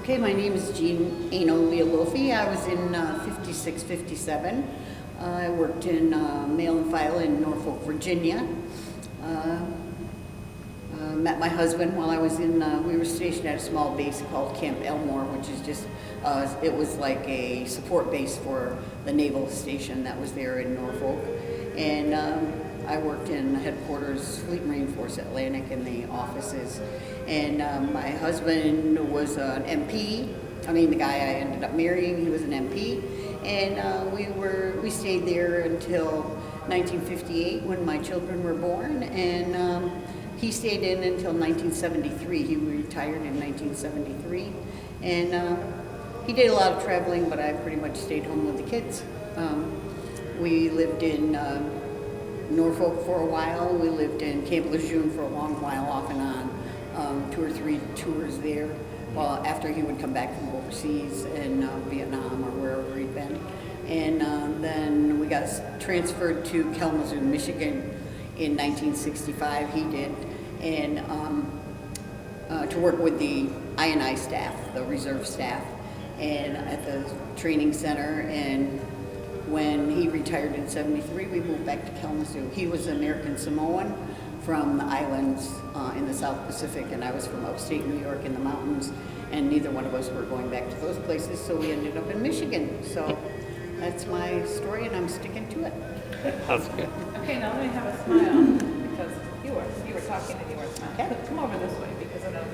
Okay, my name is Jean Ano Leolofi. I was in 56, 57. I worked in mail and file in Norfolk, Virginia. Met my husband while I was in, we were stationed at a small base called Camp Elmore, which is just, it was like a support base for the naval station that was there in Norfolk. And I worked in headquarters, Fleet Marine Force Atlantic, in the offices. And my husband was an MP. I mean, the guy I ended up marrying, he was an MP. And we stayed there until 1958 when my children were born. And he stayed in until 1973. He retired in 1973. And he did a lot of traveling, but I pretty much stayed home with the kids. We lived in Norfolk for a while. We lived in Camp Lejeune for a long while, off and on, 2 or 3 tours there. Well, after he would come back from overseas in Vietnam or wherever he'd been. And then we got transferred to Kalamazoo, Michigan in 1965, he did, and to work with the I&I staff, the reserve staff, and at the training center. And when he retired in 73, we moved back to Kalamazoo. He was American Samoan from the islands in the South Pacific, and I was from upstate New York in the mountains, and neither one of us were going back to those places, so we ended up in Michigan. So that's my story, and I'm sticking to it. That's good. Okay, now let me have a smile, because you were talking and you were smiling. Okay. Come over this way, because I know